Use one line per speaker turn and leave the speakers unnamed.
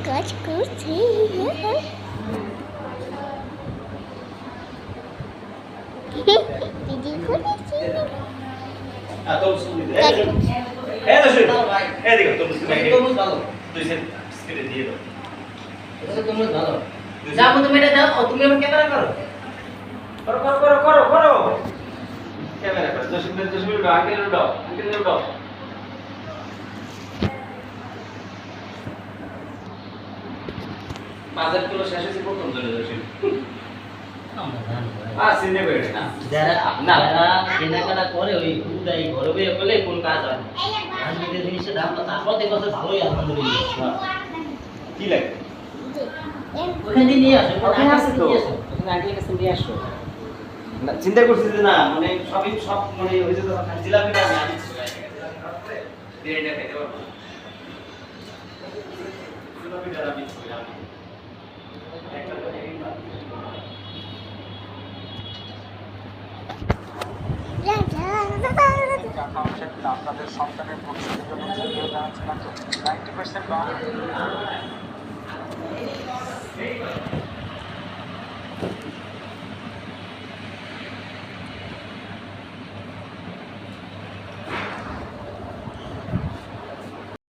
কাজ করছি দিদি করেছি
তুমি আমার ক্যামেরা করো করো করো করো করো ক্যামেরা করো 10 মিনিট আগে উঠাও বাজারগুলো শেষ হয়েছে প্রথম চলে যাচ্ছে সিনে বেড়ে না
যারা আপনারা কেনাকাটা করে ওই উদাই ঘরে বইয়ে বলে কোন কাজ হয় আর যদি জিনিসের দামটা তারপর দেখো যে ভালোই আলহামদুলিল্লাহ
কি লাগে
ওখানে নিয়ে আসো
ওখানে আছে তো ওখানে আন্টির কাছে নিয়ে আসো না চিন্তা করছি যে না মানে সবই সব মানে ওই যে তখন জিলাপি না আমি দিয়ে এটা খেতে পারবো জিলাপিটা আমি
আপনাদের সন্তানের ভবিষ্যতের জন্য ঝুঁকিয়ে দেওয়া 90%